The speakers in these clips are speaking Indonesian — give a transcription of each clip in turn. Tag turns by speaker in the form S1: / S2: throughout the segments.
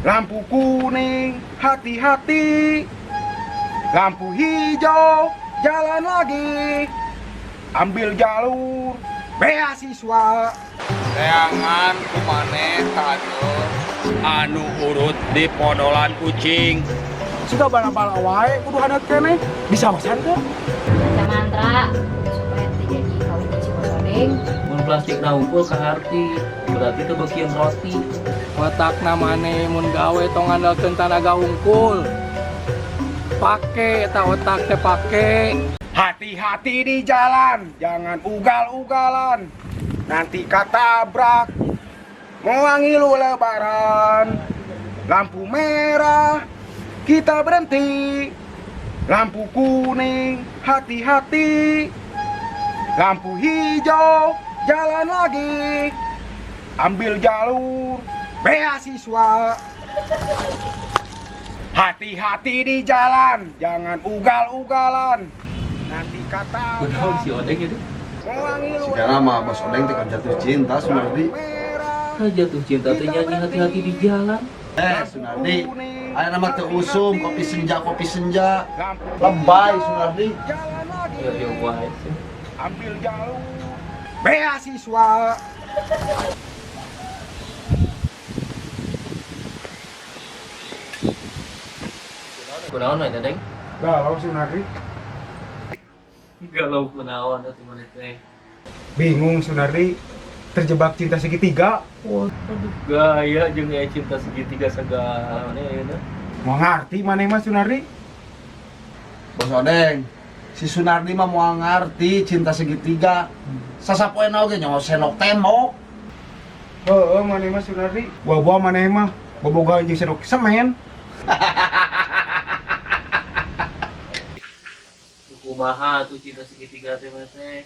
S1: Lampu kuning, hati-hati. Lampu hijau, jalan lagi. Ambil jalur beasiswa.
S2: Teangan kumane tadu anu urut di podolan kucing.
S1: Sudah bala-bala wae kudu hadat keneh. Bisa masan ke?
S3: Baca mantra supaya terjadi kawin di Cibododeng.
S4: Mun plastik na unggul kaharti berarti itu bagian roti.
S5: Watak namane mun gawe tong andalkeun tanaga hungkul. Pake eta otak teh pake.
S1: Hati-hati di jalan, jangan ugal-ugalan. Nanti katabrak, mewangilu lebaran. Lampu merah, kita berhenti. Lampu kuning, hati-hati. Lampu hijau, jalan lagi. Ambil jalur beasiswa. Hati-hati di jalan, jangan ugal-ugalan. Nanti kata
S4: Kunaon si Odeng itu?
S6: Sekarang mah Bos Odeng teh jatuh cinta Sunardi.
S4: Jatuh cinta teh nyanyi hati-hati di jalan.
S6: Sunardi, aya nama teh usum kopi senja. Lebay Sunardi.
S4: Ya wae sih.
S1: Ambil jalur beasiswa.
S4: Kunaon we Deng?
S1: Galau Sunardi.
S4: Galau kunaon atuh maneh teh.
S1: Bingung Sunardi. Terjebak cinta segitiga.
S4: Waduh gaya jeung aya cinta segitiga segala maneh ya.
S1: Mau ngerti mana mas Sunardi?
S6: Bos Odeng, si Sunardi mah mau ngarti cinta segitiga. Sasapoena oge nyawa senok tembok.
S1: Heeh, mana mas Sunardi? Buah mana mah boboga jeung sedok semen.
S4: Kumaha tuh cinta segitiga teh teh?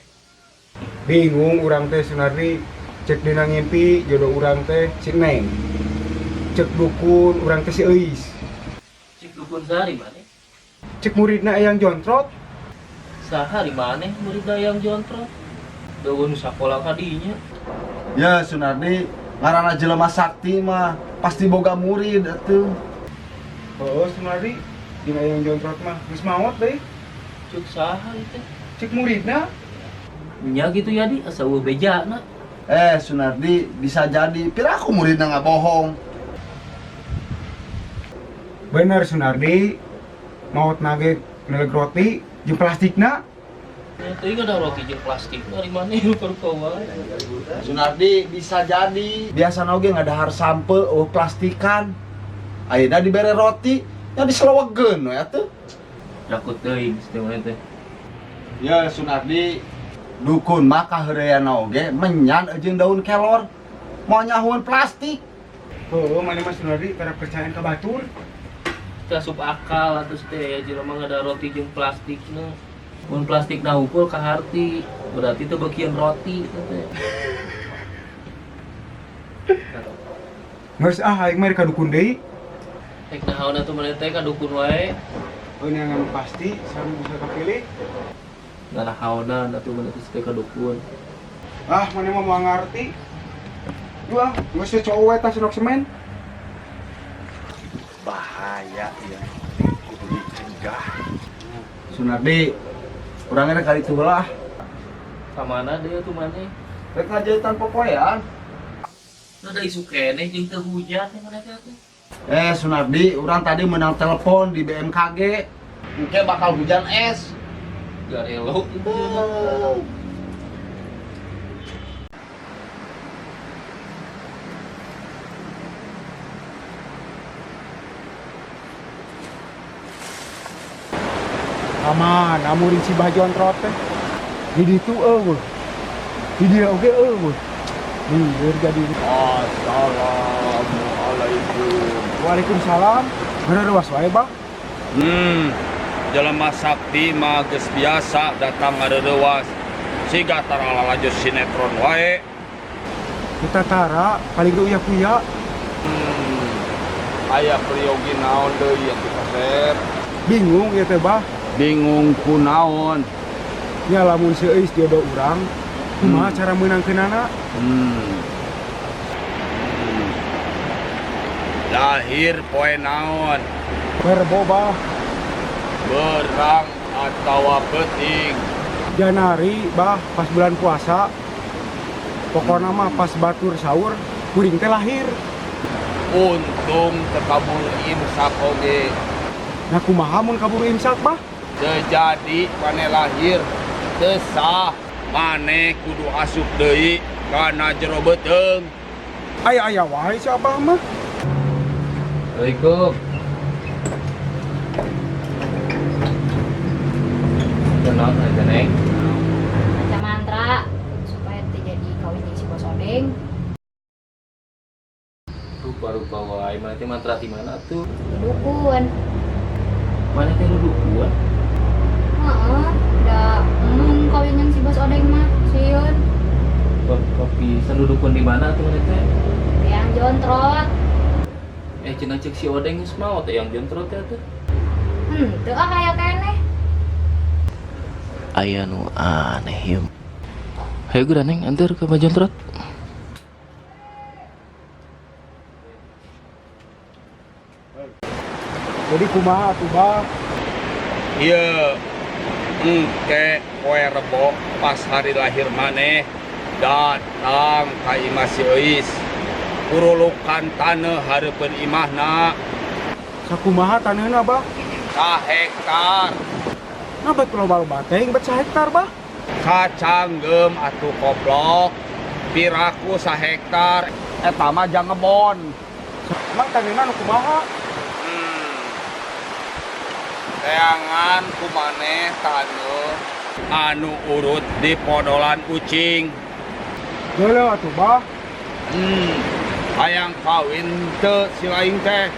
S1: Bingung urang teh Sunardi. Cek dina ngimpi jodoh urang teh si Neng. Cek dukun urang teh si Eis.
S4: Cik dukun sehari maneh?
S1: Cek muridna yang jontrot.
S4: Sahari maneh murid dayang jontrot. Daun sakola kadinya.
S6: Ya Sunardi, ngaranna jelema sakti mah pasti boga murid atuh.
S1: Oh Sunardi, dina yang jontrot mah geus maot deui.
S4: Cuk sahari teh.
S1: Cek muridna.
S4: Nya gitu ya di asa eueuh bejana.
S6: Sunardi bisa jadi piraku muridna nggak bohong.
S1: Bener Sunardi. Maot nage neleg roti jeung plastikna.
S4: Teuing ada roti jeung plastik dari mana lu perkowa.
S6: Sunardi bisa jadi biasa oge ngadahar sampe plastikan. Ayeuna dibere roti nya diselewegeun we atuh.
S4: Takut teuing teh teh.
S6: Ya Sunardi, dukun mah kaheureana oge menyan jeung daun kelor. Mau nyahuan plastik.
S1: Oh, mana mas Sunardi pada percayaan ke batur.
S4: Asup akal atuh teh ya jelema ngada roti jeung plastikna. Mun plastikna hungkul kaharti berarti itu bagian roti teh.
S1: Geus aing mah ka dukun deui.
S4: Tek naon atuh maneh teh ka dukun wae.
S1: Oh, ini yang pasti sareng bisa kepilih.
S4: Ngarahaonan atuh maneh teh ka dukun.
S1: Ah, mana mah mau ngarti. Dua, geus cowok eta senok semen.
S6: Bahaya ya. Kudu dicegah. Sunardi, urangnya kali itu lah.
S4: Ka mana deui atuh maneh?
S6: Rek ngajetan popoean.
S4: Da isu keneh jeung teu hujan teh maneh teh atuh.
S6: Sunardi, urang tadi menang telepon di BMKG. Mungkin bakal hujan es.
S4: Garelo itu.
S1: Aman, amun si bajon trot teh. Di ditu eueuh. Di dieu oge eueuh. Lieur jadi.
S2: Assalamualaikum.
S1: Waalaikumsalam. Bener was wae, Bang.
S2: Jelema sakti mah geus biasa datang ngadeurewas. Siga tara lajur sinetron wae.
S1: Kita tara paling ge uya-kuya.
S2: Aya periogi naon deui atuh kaser?
S1: Bingung ya teh, Bah.
S2: Bingung kunaon.
S1: Nya lamun si Eis jodoh urang, kumaha cara meunangkeunana?
S2: Lahir poe naon?
S1: Berbo bah,
S2: Berang atawa peuting?
S1: Janari bah pas bulan puasa. Pokoknya mah pas batur sahur, kuring teh lahir.
S2: Untung tekabul imsak oge.
S1: Nah kumaha mun kabur imsak bah?
S2: Sejadi maneh lahir teu sah, maneh kudu asup deui kana jero beuteung.
S1: Aya wae si abah mah.
S4: Assalamualaikum. Kenal aja Neng.
S3: Baca mantra supaya terjadi kawin jeung si Bos Odeng.
S4: Rupa-rupa wae mana teh mantra di mana tuh?
S3: Dukun.
S4: Mana teh nu dukun?
S3: Heeh, da kawin jeung si Bos Odeng mah sieun.
S4: Kopi sendudukun di mana tuh mana teh?
S3: Yang jontrot.
S4: Cenah cek si Odeng geus maot teh yang jontrot teh tuh.
S3: Teu ah aya keneh.
S4: Aya nu aneh ieu. Hayu geura Neng antar ke jontrot.
S1: Jadi kumaha atuh bah?
S2: Ieu engke poe Rebo pas hari lahir maneh datang ka imah si Euis. Kurulukan taneuh hareupeun imahna
S1: Sakumaha taneuhna bah?
S2: 1 hektar.
S1: Nah betul loba teh bet 1 hektar bah?
S2: Sacanggem atuh koplok. Piraku 1 hektar eta mah jang ngebon.
S1: Emang taneuhna nu kumaha?
S2: Teangan kumaneh taneuh anu urut di podolan ucing.
S1: Geuleuh atuh bah.
S2: Hayang kawin teu si laing teh.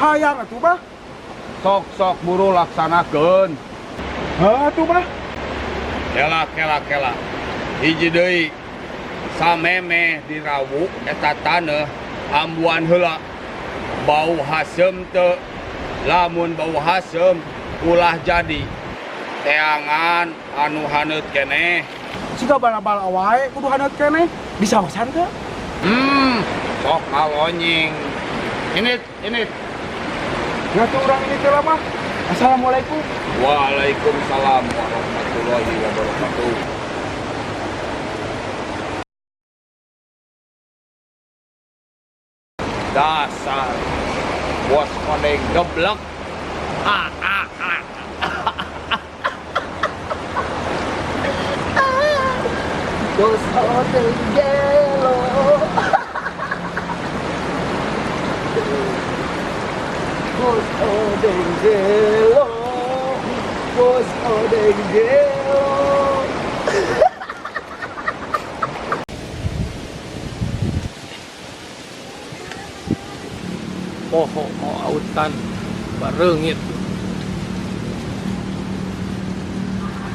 S1: Hayang atuh bah.
S2: Sok buru laksanakeun.
S1: Heuh atuh bah.
S2: Kela. Hiji deui. Sameme dirawu eta taneuh ambuan heula. Bau hasem teu. Lamun bau hasem ulah jadi. Teangan anu haneut keneh.
S1: Siga bala-bala wae kudu haneut keneh. Disaosan teu?
S2: Sok ngalonying. Ini.
S1: Ngatu urang ini teh mah. Assalamualaikum.
S2: Waalaikumsalam warahmatullahi wabarakatuh. Dasar Bos Odeng geblek.
S4: Bos Odeng gelo. Bos Odeng gelo. Bos Odeng gelo.
S5: Poho mau autan bareungit.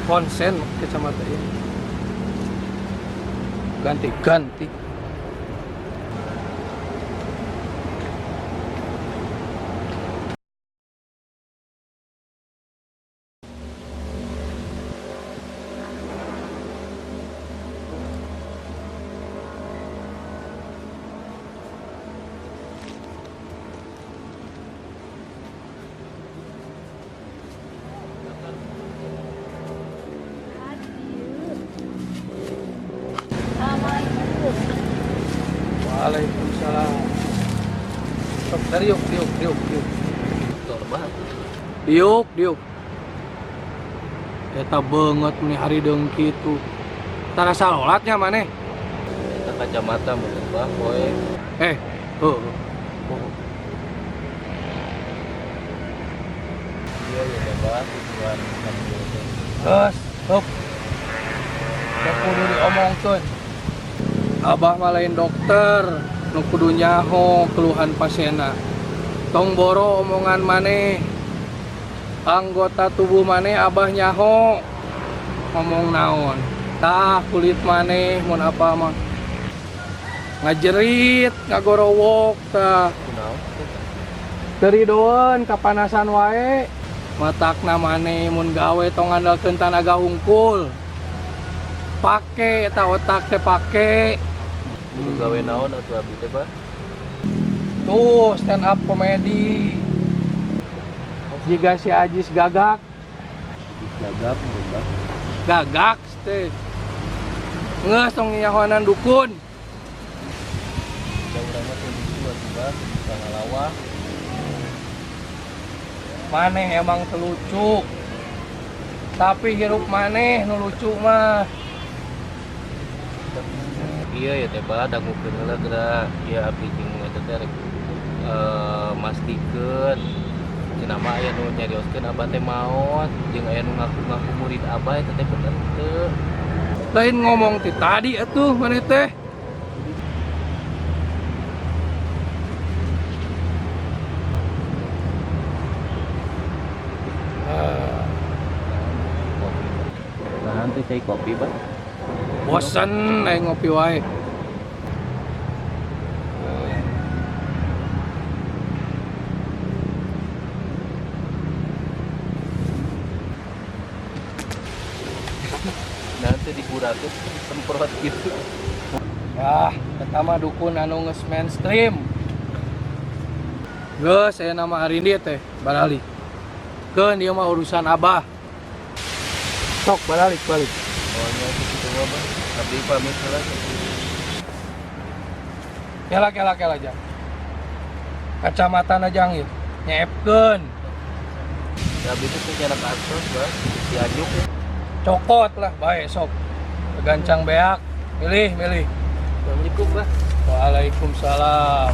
S5: Konsen kecamatan ini. Ganti.
S3: Assalamualaikum.
S5: Waalaikumsalam. Sok dari yuk.
S4: Torban.
S5: Diuk. Eta beungeut meni hari deung kitu. Tara salatnya maneh.
S4: Eta kacamata mah poe.
S5: Heuh.
S4: Iya bebas tujuan kamu.
S5: Geus, heup. Teu kudu diomongkeun. Abah mah lain dokter, nu kudu nyaho keluhan pasienna. Tong boro omongan maneh. Anggota tubuh maneh abah nyaho. Ngomong naon? Tah kulit maneh mun apa mah ngajerit, ngagorowok tah.
S4: Kunaon?
S5: Teridoan kapanasan wae. Matakna maneh mun gawe tong ngandalkeun tanaga hungkul. Pake eta otak teh pake.
S4: Kudu gawe naon atuh abdi teh, Pak?
S5: Tuh stand up komedi. Jika si Ajis gagak. Gagak teh. Ngeus tong nyahoanan dukun. Maneh emang telucu. Tapi hirup maneh nu lucu mah.
S4: Iya ya teh bah dangukeun heula geura ya abdi jeung eta teh rek mastikeun cenah mah aya nu nyarioskeun abah teh maot jeung aya nu ngaku-ngaku murid abah eta teh bener teu.
S5: Lain ngomong ti tadi atuh maneh teh.
S4: Nah, teh cai kopi bah.
S5: Bosen aing ngopi wae.
S4: Nanti dikurakeun semprot gitu.
S5: Wah, pertama dukun anu geus mainstream. Geus saya nama Arindi teh, barali. Keun ieu mah urusan Abah. Sok balik.
S4: Oh nya kitu mah bah. Abdi pamit heula.
S5: Kela aja. Kacamata na jangit. Nyeepkeun.
S4: Abdi teh cara katos bah. Si ajuk ya.
S5: Cokot lah bae sok. Gancang beak. Milih.
S4: Assalamualaikum bah.
S5: Waalaikumsalam.